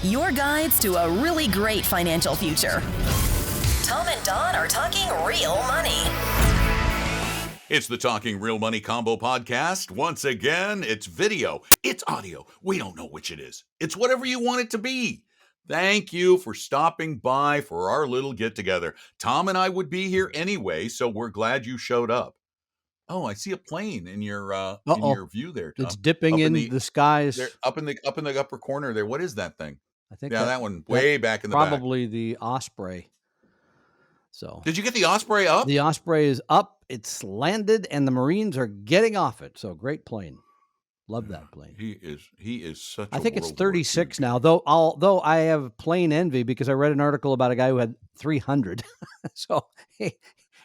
your guides to a really great financial future. Tom and Don are talking real money. It's the Talking Real Money Combo Podcast. Once again, it's video, it's audio. We don't know which it is. It's whatever you want it to be. Thank you for stopping by for our little get-together. Tom and I would be here anyway, so we're glad you showed up. Oh, I see a plane in your view there, Tom. It's dipping in the skies. Up in the upper corner there. What is that thing? I think that one way back in the back. Probably the Osprey. So did you get the Osprey up? The Osprey is up. It's landed, and the Marines are getting off it. So great plane. Love that plane. He is such. I think it's 36 now. Although I have plane envy because I read an article about a guy who had 300. So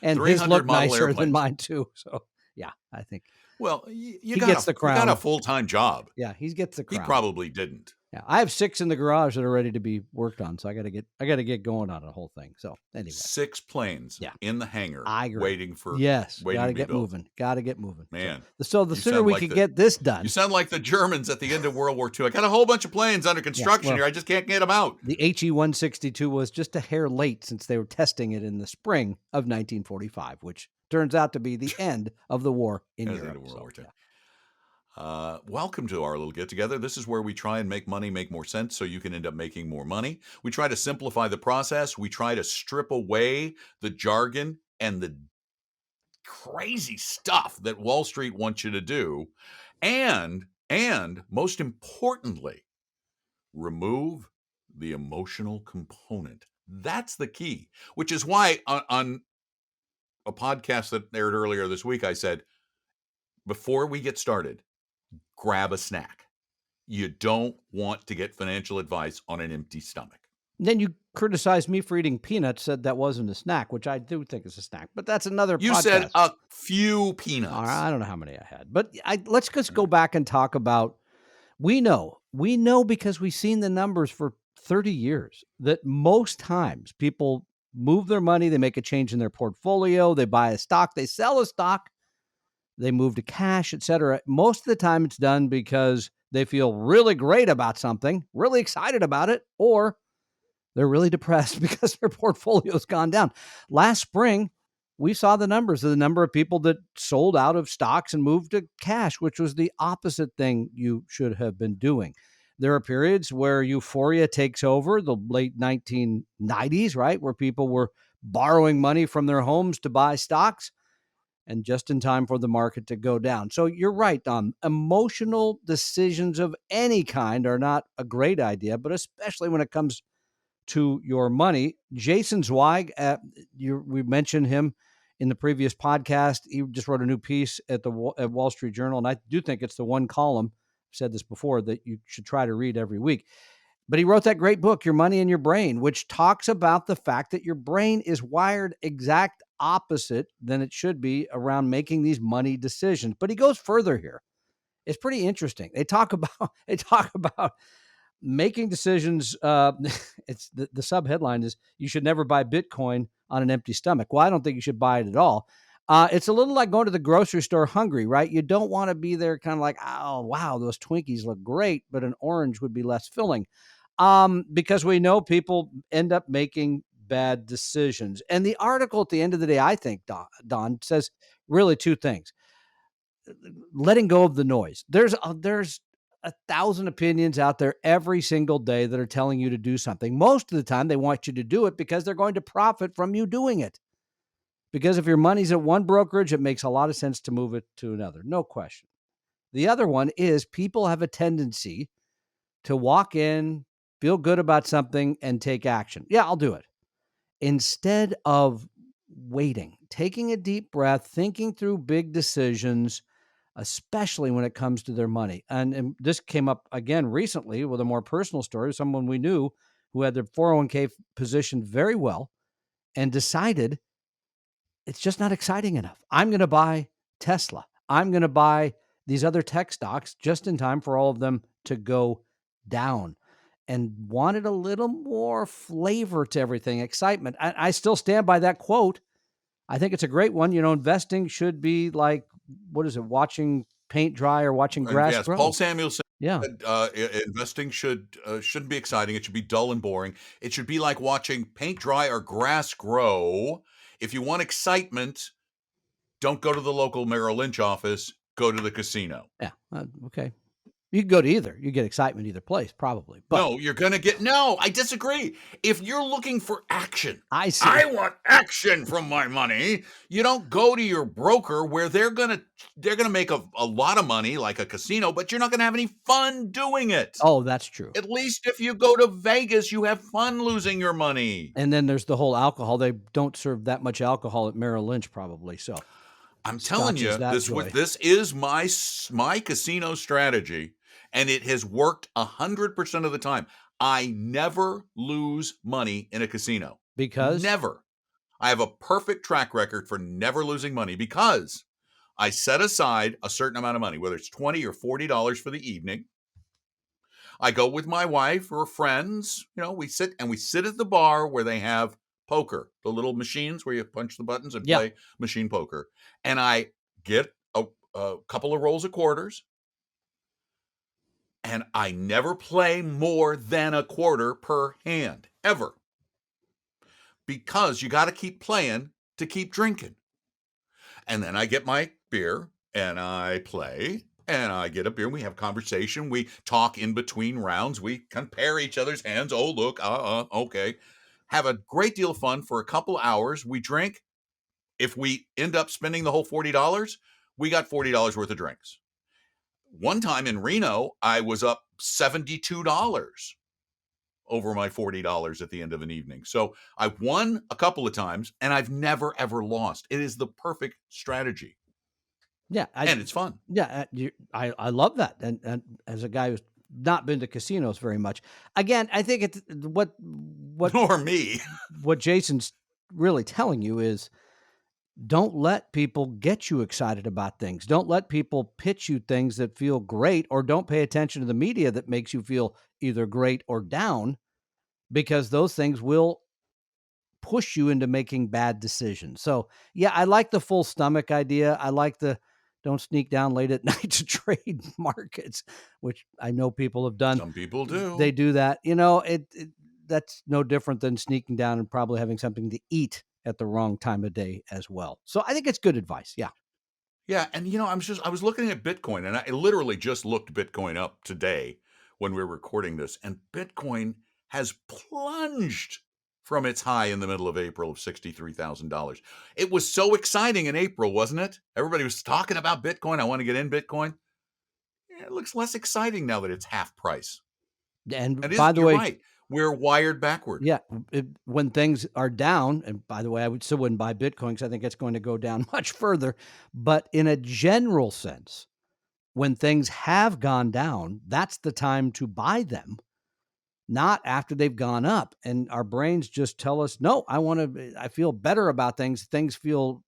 and his looked nicer than mine too. So yeah, I think. Well, he gets the crown. He got a full-time job. Yeah, he gets the crown. He probably didn't. Yeah, I have 6 in the garage that are ready to be worked on, so I got to get going on the whole thing. So anyway, 6 planes in the hangar waiting for got to get moving. Got to get moving, man. So the sooner we can get this done. You sound like the Germans at the end of World War II. I got a whole bunch of planes under construction here. I just can't get them out. The HE-162 was just a hair late since they were testing it in the spring of 1945, which turns out to be the end of the war in Europe. Welcome to our little get-together. This is where we try and make money make more sense so you can end up making more money. We try to simplify the process. We try to strip away the jargon and the crazy stuff that Wall Street wants you to do. And most importantly, remove the emotional component. That's the key, which is why on a podcast that aired earlier this week, I said, before we get started, grab a snack. You don't want to get financial advice on an empty stomach. Then you criticized me for eating peanuts, said that wasn't a snack, which I do think is a snack, but that's another podcast. You said a few peanuts. I don't know how many I had, but let's just go back and talk about, we know because we've seen the numbers for 30 years that most times people move their money, they make a change in their portfolio, they buy a stock, they sell a stock, they move to cash, etc. Most of the time it's done because they feel really great about something, really excited about it, or they're really depressed because their portfolio's gone down. Last spring, we saw the numbers of the number of people that sold out of stocks and moved to cash, which was the opposite thing you should have been doing. There are periods where euphoria takes over, the late 1990s, right, where people were borrowing money from their homes to buy stocks, and just in time for the market to go down. So you're right, Don. Emotional decisions of any kind are not a great idea, but especially when it comes to your money. Jason Zweig, we mentioned him in the previous podcast. He just wrote a new piece at Wall Street Journal, and I do think it's the one column, I've said this before, that you should try to read every week. But he wrote that great book, Your Money and Your Brain, which talks about the fact that your brain is wired exact opposite than it should be around making these money decisions. But he goes further here. It's pretty interesting. They talk about making decisions. It's the subheadline is, you should never buy Bitcoin on an empty stomach. Well, I don't think you should buy it at all. It's a little like going to the grocery store hungry, right? You don't want to be there kind of like, oh, wow, those Twinkies look great, but an orange would be less filling. Because we know people end up making bad decisions. And the article at the end of the day, I think, Don, says really 2 things. Letting go of the noise. There's 1,000 opinions out there every single day that are telling you to do something. Most of the time, they want you to do it because they're going to profit from you doing it. Because if your money's at one brokerage, it makes a lot of sense to move it to another. No question. The other one is people have a tendency to walk in, feel good about something, and take action. Yeah, I'll do it. Instead of waiting, taking a deep breath, thinking through big decisions, especially when it comes to their money. And this came up again recently with a more personal story, someone we knew who had their 401k positioned very well and decided it's just not exciting enough. I'm going to buy Tesla. I'm going to buy these other tech stocks just in time for all of them to go down, and wanted a little more flavor to everything, excitement. I still stand by that quote. I think it's a great one. Investing should be like, what is it? Watching paint dry or watching grass grow. Paul Samuelson Yeah. Investing shouldn't be exciting. It should be dull and boring. It should be like watching paint dry or grass grow. If you want excitement, don't go to the local Merrill Lynch office. Go to the casino. Yeah. Okay. You can go to either. You get excitement either place, probably. But No, you're going to get no. I disagree. If you're looking for action, I see. I want action from my money. You don't go to your broker where they're gonna make a lot of money like a casino, but you're not gonna have any fun doing it. Oh, that's true. At least if you go to Vegas, you have fun losing your money. And then there's the whole alcohol. They don't serve that much alcohol at Merrill Lynch, probably. So I'm telling you, scotches that joy. this is my casino strategy, and it has worked 100% of the time. I never lose money in a casino. Because Never. I have a perfect track record for never losing money because I set aside a certain amount of money, whether it's $20 or $40 for the evening. I go with my wife or friends. We sit at the bar where they have poker, the little machines where you punch the buttons and Yeah. play machine poker. And I get a couple of rolls of quarters. And I never play more than a quarter per hand, ever. Because you got to keep playing to keep drinking. And then I get my beer and I play and I get a beer and we have conversation. We talk in between rounds. We compare each other's hands. Oh, look, okay. Have a great deal of fun for a couple hours. We drink. If we end up spending the whole $40, we got $40 worth of drinks. One time in Reno, I was up $72 over my $40 at the end of an evening. So I've won a couple of times and I've never, ever lost. It is the perfect strategy. yeah, And it's fun. Yeah, I love that. And as a guy who's not been to casinos very much, again, I think it's what Nor me. what Jason's really telling you is don't let people get you excited about things. Don't let people pitch you things that feel great, or don't pay attention to the media that makes you feel either great or down, because those things will push you into making bad decisions. So yeah, I like the full stomach idea. I like the don't sneak down late at night to trade markets, which I know people have done. Some people do. They do that. That's no different than sneaking down and probably having something to eat at the wrong time of day as well. So I think it's good advice. Yeah. Yeah, and I was looking at Bitcoin, and I literally just looked Bitcoin up today when we were recording this, and Bitcoin has plunged from its high in the middle of April of $63,000. It was so exciting in April, wasn't it? Everybody was talking about Bitcoin. I want to get in Bitcoin. Yeah, it looks less exciting now that it's half price. And And by the you're way, right. We're wired backward. yeah, when things are down, and by the way, I still wouldn't buy Bitcoin because I think it's going to go down much further. But in a general sense, when things have gone down, that's the time to buy them, not after they've gone up. And our brains just tell us, no, I feel better about things. Things feel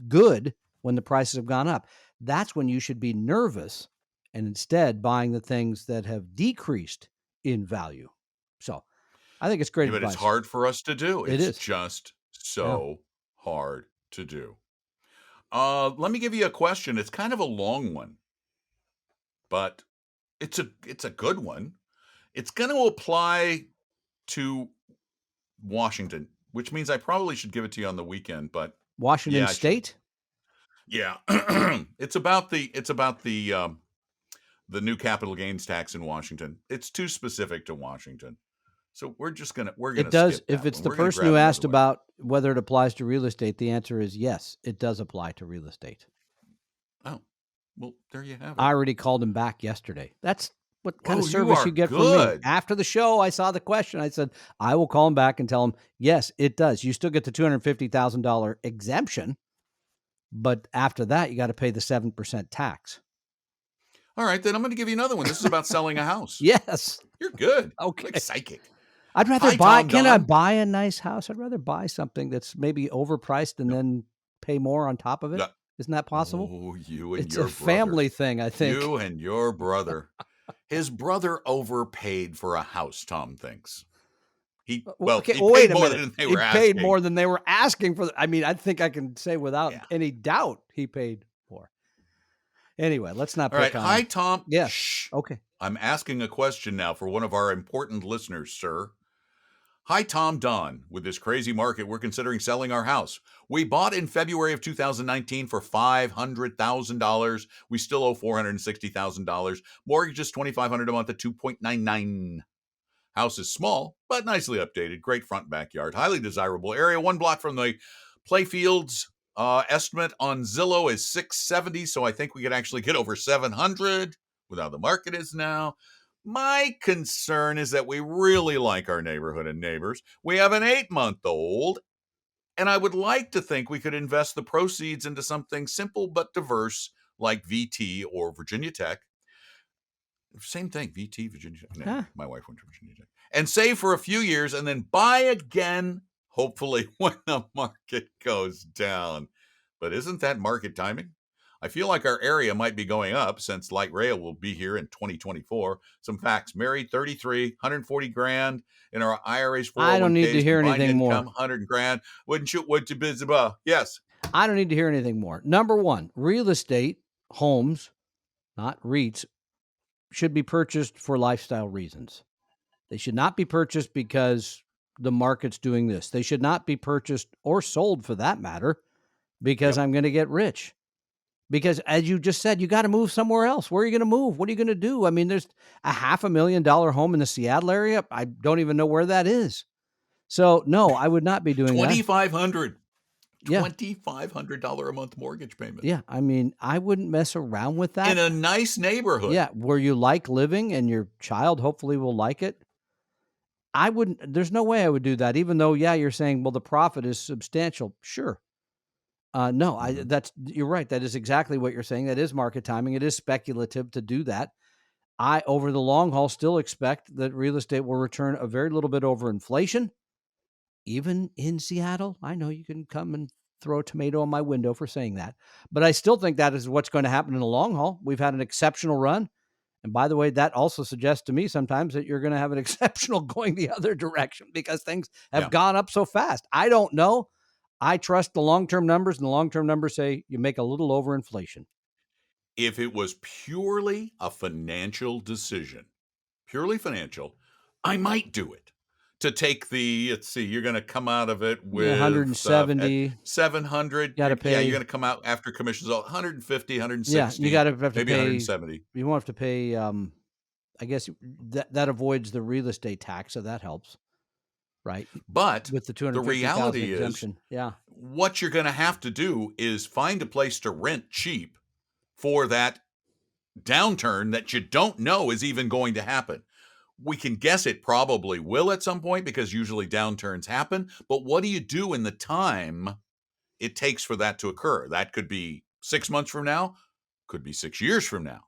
good when the prices have gone up. That's when you should be nervous and instead buying the things that have decreased in value. So I think it's great Yeah, but advice. it's hard for us to do. It It's is. just so hard to do. Let me give you a question. It's kind of a long one, but it's a good one. It's going to apply to Washington, which means I probably should give it to you on the weekend, but Washington yeah, I should. State? Yeah. It's about the new capital gains tax in Washington. It's too specific to Washington. So we're gonna It does. skip If that it's one. the We're gonna person grab who asked another one. about whether it applies to real estate, the answer is yes, it does apply to real estate. Oh, well, there you have it. I already called him back yesterday. That's what kind of Oh, you service are you get from me. good. After the show, I saw the question. I said, I will call him back and tell him, yes, it does. You still get the $250,000 exemption, but after that, you got to pay the 7% tax. All right, then I'm going to give you another one. This is about selling a house. Yes. You're good. Okay. Like psychic. I'd rather Hi, buy. Tom Can I Don. buy a nice house? I'd rather buy something that's maybe overpriced and then pay more on top of it. Yeah. Isn't that possible? Oh, you and It's your a family thing, I think. You and your brother. His brother overpaid for a house, Tom thinks. He Well, paid wait a more minute. than they He were paid asking. more than they were asking for. I mean, I think I can say without Yeah. any doubt he paid more. Anyway, let's not All right. pick on. Hi, Tom. Yes. Shh. Okay. I'm asking a question now for one of our important listeners, sir. Hi, Tom Don. With this crazy market, we're considering selling our house. We bought in February of 2019 for $500,000. We still owe $460,000. Mortgage is $2,500 a month at 2.99. House is small, but nicely updated. Great front backyard. Highly desirable area. 1 block from the playfields. Estimate on Zillow is $670, so I think we could actually get over $700 with how the market is now. My concern is that we really like our neighborhood and neighbors. We have an 8-month-old, and I would like to think we could invest the proceeds into something simple but diverse like VT or Virginia Tech. Same thing, VT, Virginia Tech. No, my wife went to Virginia Tech. And save for a few years and then buy again, hopefully when the market goes down. But isn't that market timing? I feel like our area might be going up since light rail will be here in 2024. Some facts: married, 33, 140 grand in our IRAs, 401ks. I don't need to hear combined anything income, more. 100 grand. Wouldn't you? Would you? Yes. I don't need to hear anything more. Number one, real estate, homes, not REITs, should be purchased for lifestyle reasons. They should not be purchased because the market's doing this. They should not be purchased or sold, for that matter, because I'm going to get rich. Because as you just said, you got to move somewhere else. Where are you going to move? What are you going to do? I mean, there's a $500,000 home in the Seattle area. I don't even know where that is. So no, I would not be doing $2,500. Yeah. $2,500 a month mortgage payment. Yeah. I mean, I wouldn't mess around with that. In a nice neighborhood. Yeah. Where you like living and your child hopefully will like it. I wouldn't, there's no way I would do that, even though, yeah, you're saying, well, the profit is substantial. Sure. No, you're right. That is exactly what you're saying. That is market timing. It is speculative to do that. I, over the long haul, still expect that real estate will return a very little bit over inflation. Even in Seattle, I know you can come and throw a tomato on my window for saying that, but I still think that is what's going to happen in the long haul. We've had an exceptional run. And by the way, that also suggests to me sometimes that you're going to have an exceptional going the other direction because things have gone up so fast. I don't know. I trust the long-term numbers, and the long-term numbers say you make a little over inflation. If it was purely a financial decision, purely financial, I might do it. To take the, let's see, you're going to come out of it with 170, 700. Got to pay. Yeah, you're going to come out after commissions 150, 160. Yeah, you got to have to maybe pay 170. You won't have to pay. I guess that avoids the real estate tax, so that helps, right? But with the reality exemption, is, what you're going to have to do is find a place to rent cheap for that downturn that you don't know is even going to happen. We can guess it probably will at some point because usually downturns happen. But what do you do in the time it takes for that to occur? That could be 6 months from now, could be 6 years from now.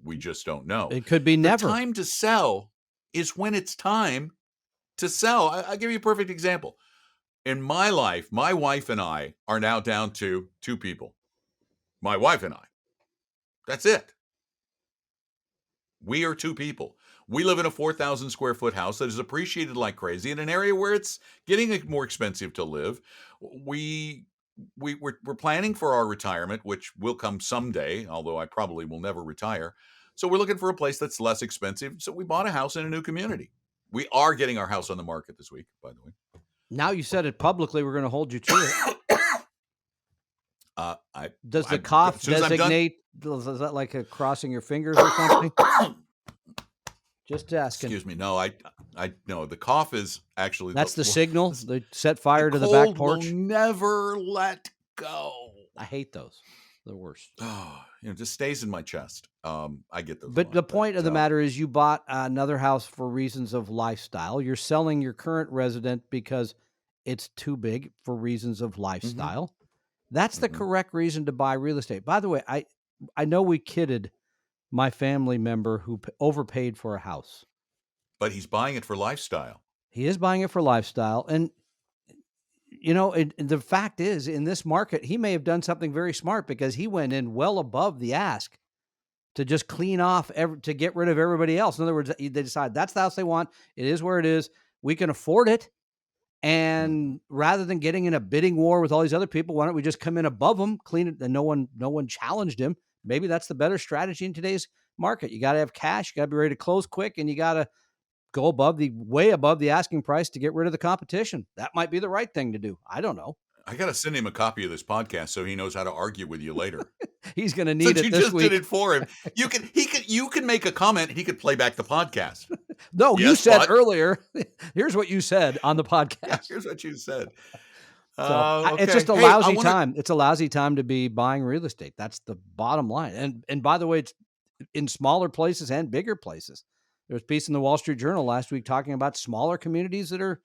We just don't know. It could be never. The time to sell is when it's time to sell. I'll give you a perfect example. In my life, my wife and I are now down to 2 people. My wife and I. That's it. We are 2 people. We live in a 4,000 square foot house that is appreciated like crazy in an area where it's getting more expensive to live. We're planning for our retirement, which will come someday, although I probably will never retire. So we're looking for a place that's less expensive. So we bought a house in a new community. We are getting our house on the market this week, by the way. Now you said it publicly, we're going to hold you to it. Does the cough designate? Is that like a crossing your fingers or something? Just asking. Excuse me. No, I no. The cough is actually that's the signal. They set fire to the back porch. Will never let go. I hate those. The worst. Oh, just stays in my chest. I get those. But the point of the matter is, you bought another house for reasons of lifestyle. You're selling your current resident because it's too big for reasons of lifestyle. Mm-hmm. That's the correct reason to buy real estate. By the way, I know we kidded my family member who overpaid for a house. But he's buying it for lifestyle. He is buying it for lifestyle. And, the fact is, in this market, he may have done something very smart because he went in well above the ask to just clean off, to get rid of everybody else. In other words, they decide that's the house they want. It is where it is. We can afford it. And rather than getting in a bidding war with all these other people, why don't we just come in above them, clean it, and no one challenged him maybe that's the better strategy in today's market. You got to have cash. You got to be ready to close quick, and you got to go way above the asking price to get rid of the competition. That might be the right thing to do. I don't know. I got to send him a copy of this podcast so he knows how to argue with you later. He's going to need Since it you this just week. did it for him, you can make a comment and he could play back the podcast. No, Yes, you said but- earlier. Here's what you said on the podcast. Yeah, here's what you said. So it's just a lousy time. It's a lousy time to be buying real estate. That's the bottom line. And by the way, it's in smaller places and bigger places. There was a piece in the Wall Street Journal last week talking about smaller communities that are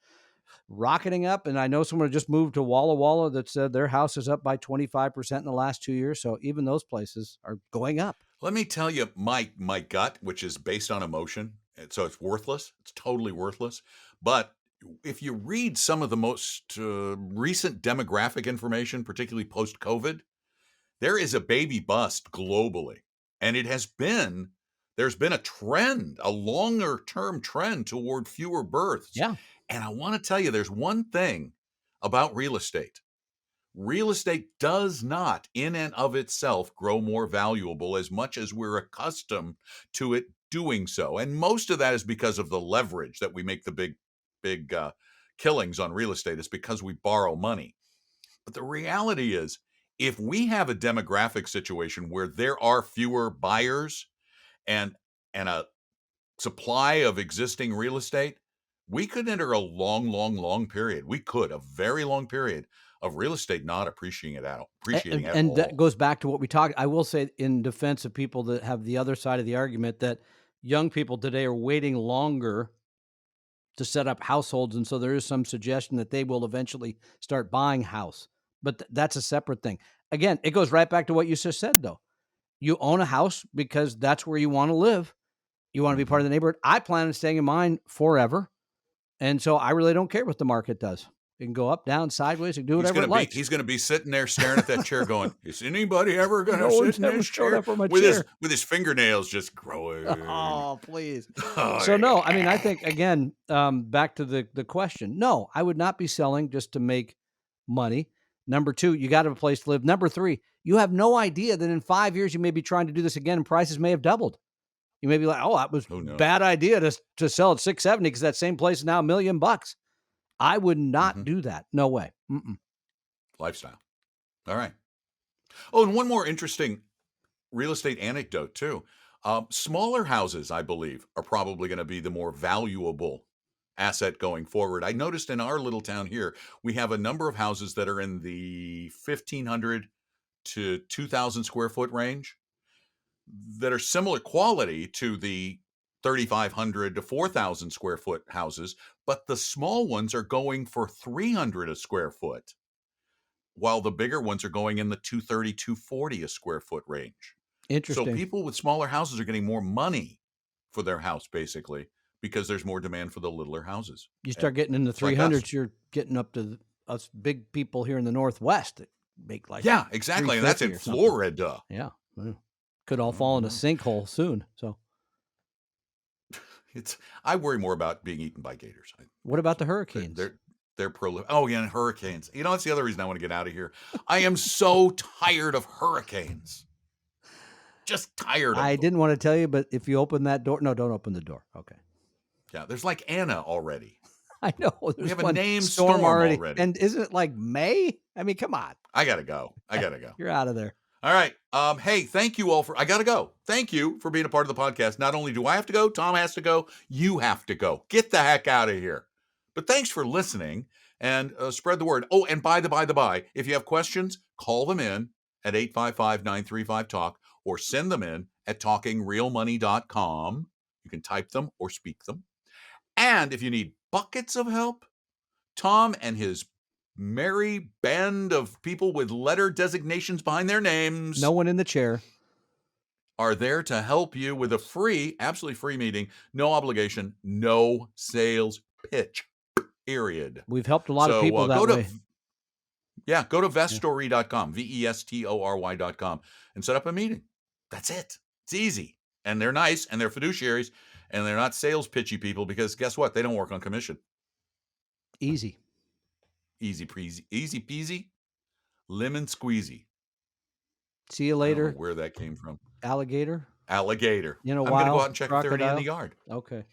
rocketing up. And I know someone just moved to Walla Walla that said their house is up by 25% in the last 2 years. So even those places are going up. Let me tell you my gut, which is based on emotion. So it's worthless. It's totally worthless. But if you read some of the most recent demographic information, particularly post-COVID, there is a baby bust globally. And there's been a trend, a longer term trend toward fewer births. Yeah. And I want to tell you, there's one thing about real estate. Real estate does not, in and of itself, grow more valuable as much as we're accustomed to it doing so. And most of that is because of the leverage that we make the big killings on real estate. It's because we borrow money. But the reality is, if we have a demographic situation where there are fewer buyers and a supply of existing real estate, we could enter a long period. We could, a very long period of real estate not appreciating at all. And that goes back to what we talked. I will say in defense of people that have the other side of the argument that young people today are waiting longer to set up households. And so there is some suggestion that they will eventually start buying house. But that's a separate thing. Again, it goes right back to what you just said, though. You own a house because that's where you want to live. You want to be part of the neighborhood. I plan on staying in mine forever. And so I really don't care what the market does. It can go up, down, sideways, and do whatever it likes. He's going to be sitting there staring at that chair going, is anybody ever going to sit in this chair? With his fingernails just growing. Oh, please. So no, I mean, I think, again, back to the question. No, I would not be selling just to make money. Number two, you got to have a place to live. Number three, you have no idea that in 5 years you may be trying to do this again and prices may have doubled. You may be like, oh, that was a bad idea to sell at $670 because that same place is now $1 million. I would not do that. No way. Lifestyle. All right. Oh, and one more interesting real estate anecdote too. Smaller houses, I believe, are probably going to be the more valuable asset going forward. I noticed in our little town here, we have a number of houses that are in the 1,500 to 2,000 square foot range that are similar quality to the 3,500 to 4,000 square foot houses, but the small ones are going for 300 a square foot, while the bigger ones are going in the 230, 240 a square foot range. Interesting. So people with smaller houses are getting more money for their house, basically, because there's more demand for the littler houses. You start getting in the 300s, you're getting up to us big people here in the Northwest that make like exactly, and that's in Florida. Yeah, could all fall in a sinkhole soon. So I worry more about being eaten by gators. What about the hurricanes? They're prolific. Oh yeah, and hurricanes. You know, that's the other reason I want to get out of here. I am so tired of hurricanes. Just tired of them. Didn't want to tell you, but if you open that door, no, don't open the door. Okay. Yeah, there's like Anna already. I know. We have a named storm already. And isn't it like May? I mean, come on. I got to go. You're out of there. All right. Hey, thank you all I got to go. Thank you for being a part of the podcast. Not only do I have to go, Tom has to go, you have to go. Get the heck out of here. But thanks for listening and spread the word. Oh, and by the by, if you have questions, call them in at 855-935-TALK or send them in at talkingrealmoney.com. You can type them or speak them. And if you need buckets of help, Tom and his merry band of people with letter designations behind their names, no one in the chair, are there to help you with a absolutely free meeting, no obligation, no sales pitch, period. We've helped a lot of people that way. Go to vestory.com, vestory.com, and set up a meeting. That's it. It's easy. And they're nice, and they're fiduciaries, and they're not sales pitchy people because guess what? They don't work on commission. Easy peasy, lemon squeezy. See you I don't know later, where that came from. alligator. Alligator. In a I'm while, going to go out and check if they're any in crocodile. the yard. Okay.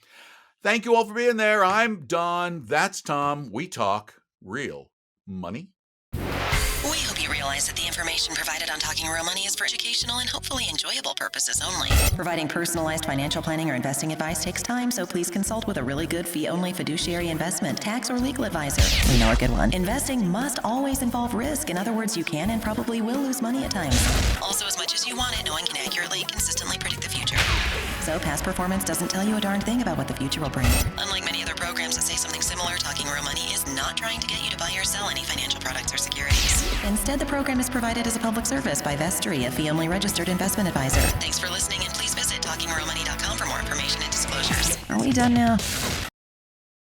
Thank you all for being there. I'm Don. That's Tom. We talk real money. We hope you realize that the information provided on Talking Real Money is for educational and hopefully enjoyable purposes only. Providing personalized financial planning or investing advice takes time, so please consult with a really good fee-only fiduciary investment, tax, or legal advisor. We know a good one. Investing must always involve risk. In other words, you can and probably will lose money at times. Also, as much as you want it, no one can accurately and consistently predict the future. So past performance doesn't tell you a darn thing about what the future will bring. Unlike many other programs that say something similar, Talking Real Money is not trying to get you to buy or sell any financial products or securities. Instead, the program is provided as a public service by Vestry, a fee-only registered investment advisor. Thanks for listening, and please visit talkingrealmoney.com for more information and disclosures. Are we done now?